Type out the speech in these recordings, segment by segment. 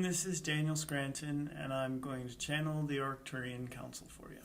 everyone, this is Daniel Scranton, and I'm going to channel the Arcturian Council for you.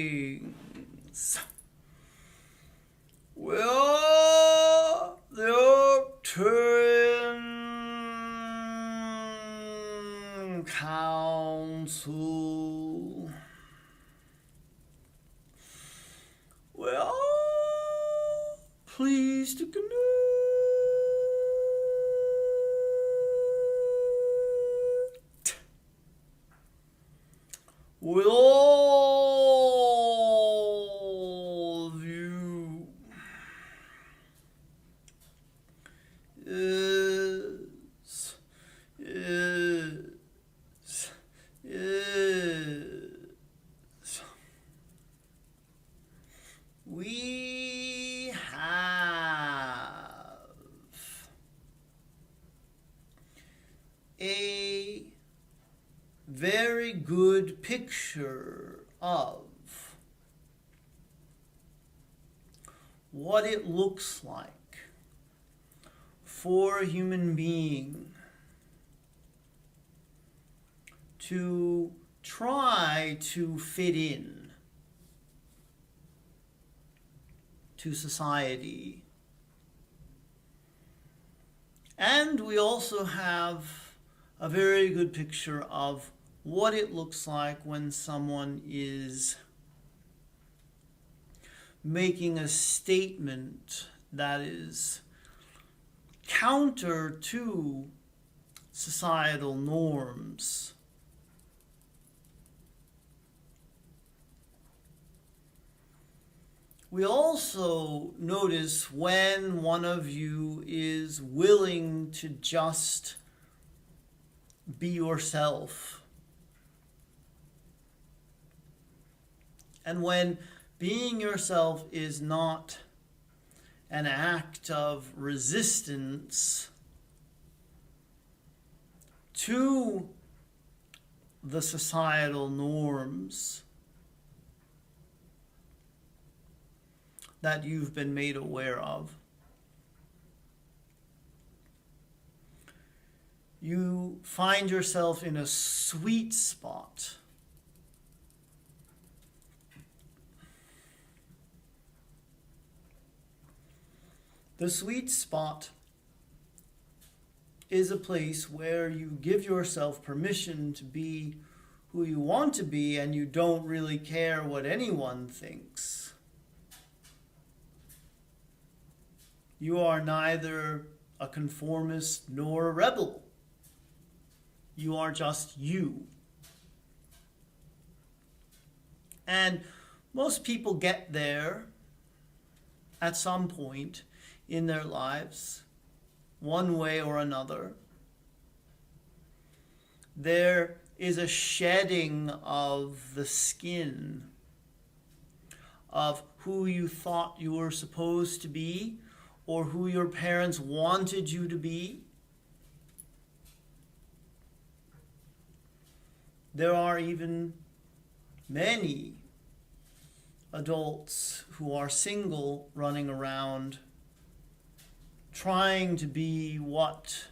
Greetings. We are the Arcturian Council. We are pleased to connect with all of you. Yes. We have a very good picture of what it looks like for a human being to try to fit in to society. And we also have a very good picture of what it looks like when someone is making a statement that is counter to societal norms. We also notice when one of you is willing to just be yourself. And when being yourself is not an act of resistance to the societal norms that you've been made aware of. You find yourself in a sweet spot. The sweet spot is a place where you give yourself permission to be who you want to be, and you don't really care what anyone thinks. You are neither a conformist nor a rebel. You are just you. And most people get there at some point in their lives, one way or another. There is a shedding of the skin of who you thought you were supposed to be or who your parents wanted you to be. There are even many adults who are single running around trying to be what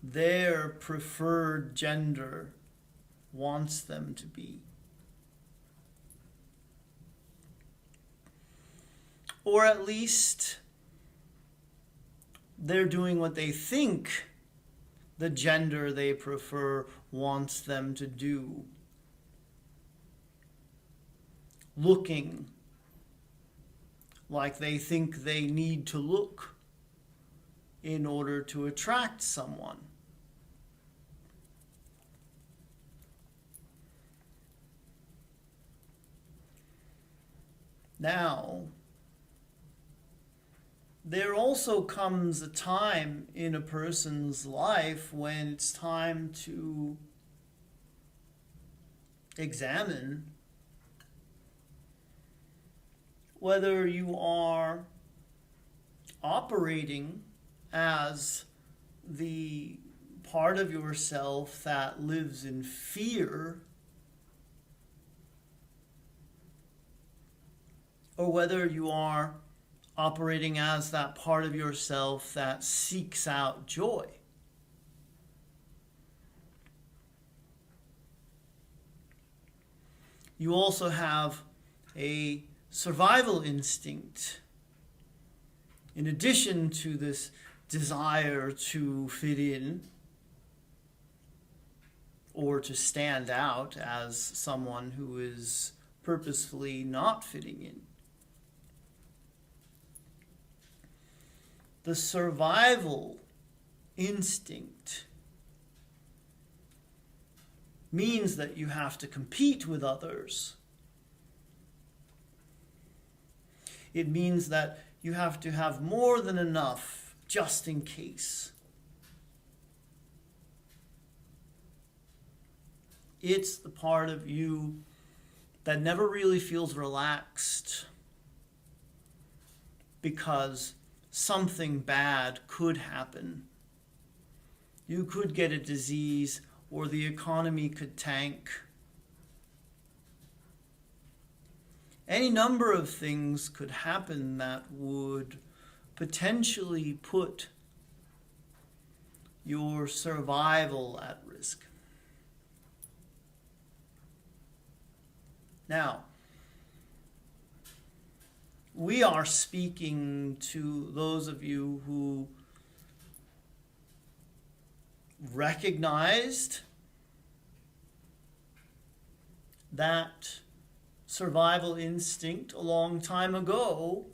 their preferred gender wants them to be. Or at least they're doing what they think the gender they prefer wants them to do. Looking like they think they need to look in order to attract someone. Now, there also comes a time in a person's life when it's time to examine whether you are operating as the part of yourself that lives in fear, or whether you are operating as that part of yourself that seeks out joy. You also have a survival instinct in addition to this desire to fit in or to stand out as someone who is purposefully not fitting in. The survival instinct means that you have to compete with others. It means that you have to have more than enough just in case. It's the part of you that never really feels relaxed because something bad could happen. You could get a disease, or the economy could tank. Any number of things could happen that would potentially put your survival at risk. Now, we are speaking to those of you who recognized that survival instinct a long time ago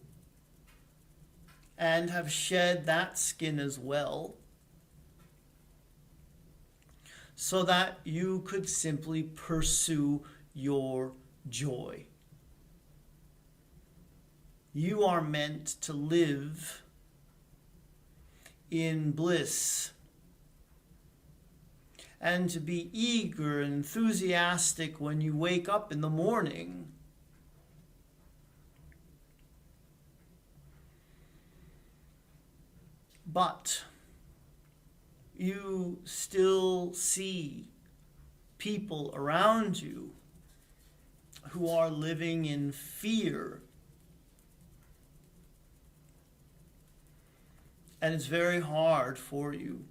and have shed that skin as well, so that you could simply pursue your joy. You are meant to live in bliss and to be eager and enthusiastic when you wake up in the morning. But you still see people around you who are living in fear. And it's very hard for you.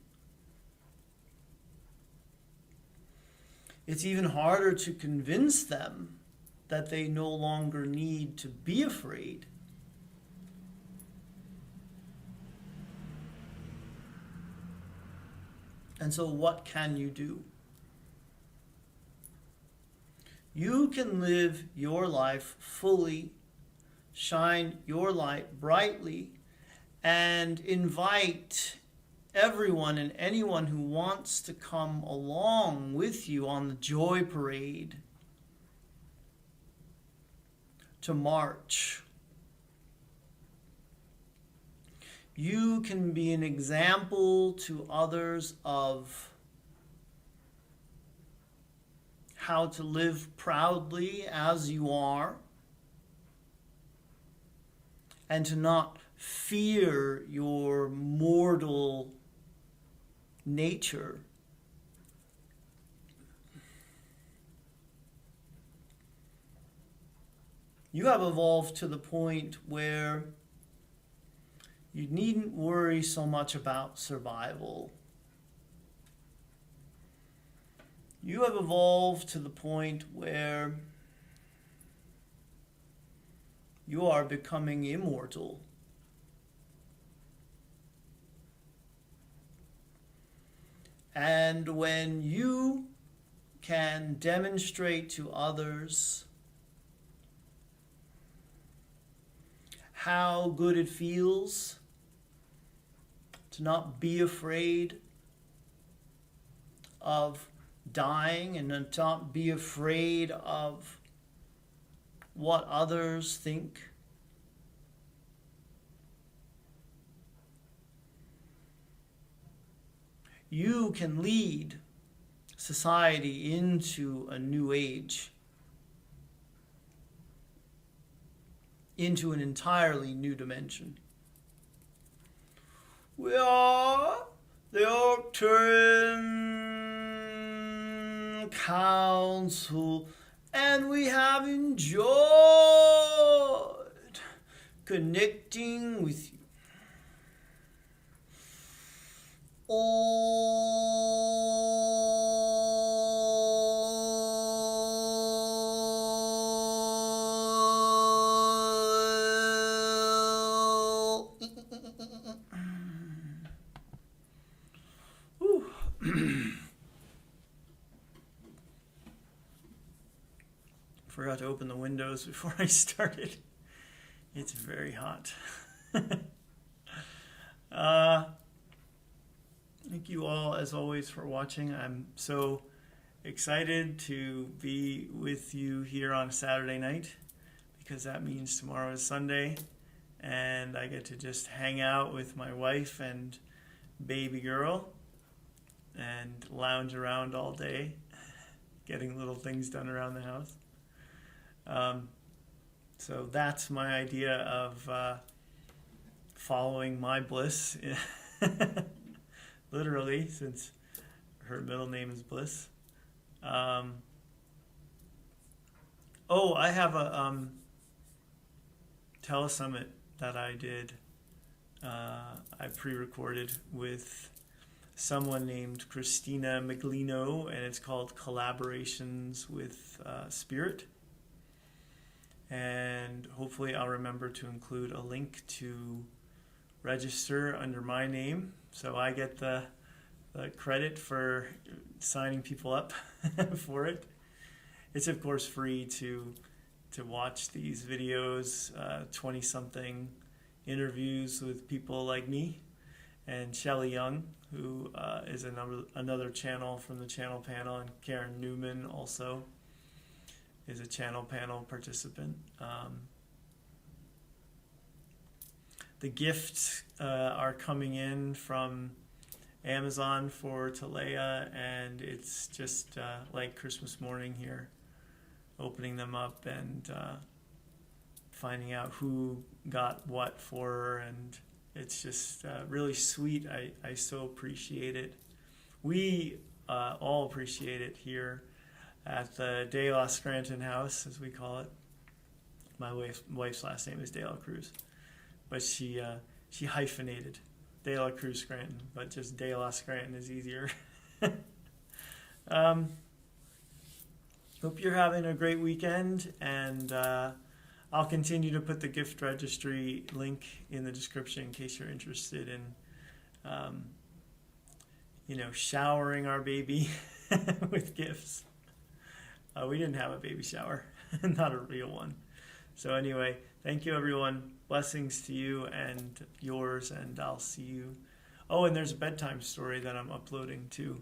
It's even harder to convince them that they no longer need to be afraid. And so what can you do? You can live your life fully, shine your light brightly, and invite everyone and anyone who wants to come along with you on the joy parade to march. You can be an example to others of how to live proudly as you are, and to not fear your mortal nature. You have evolved to the point where you needn't worry so much about survival. You have evolved to the point where you are becoming immortal. And when you can demonstrate to others how good it feels to not be afraid of dying and to not be afraid of what others think, you can lead society into a new age, into an entirely new dimension. We are the Arcturian Council, and we have enjoyed connecting with you. Forgot to open the windows before I started. It's very hot. Thank you all, as always, for watching. I'm so excited to be with you here on a Saturday night, because that means tomorrow is Sunday, and I get to just hang out with my wife and baby girl and lounge around all day, getting little things done around the house. So that's my idea of following my bliss, literally, since her middle name is Bliss. I have a telesummit that I did. I pre-recorded with someone named Christina Miglino, and it's called Collaborations with Spirit. And hopefully I'll remember to include a link to register under my name, so I get the credit for signing people up for it. It's of course free to watch these videos, 20-something interviews with people like me and Shelley Young, who is another channel from the channel panel, and Karen Newman also is a channel panel participant. The gifts are coming in from Amazon for Talea, and it's just like Christmas morning here, opening them up and finding out who got what for her, and it's just really sweet. I so appreciate it. We all appreciate it here at the De La Scranton house, as we call it. My wife's last name is De La Cruz, but she hyphenated De La Cruz Scranton, but just De La Scranton is easier. Hope you're having a great weekend, and I'll continue to put the gift registry link in the description in case you're interested in showering our baby with gifts. We didn't have a baby shower, not a real one. So anyway, thank you everyone. Blessings to you and yours, and I'll see you. Oh, and there's a bedtime story that I'm uploading too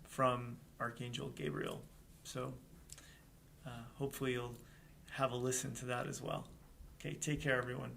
from Archangel Gabriel. So hopefully you'll have a listen to that as well. Okay, take care everyone.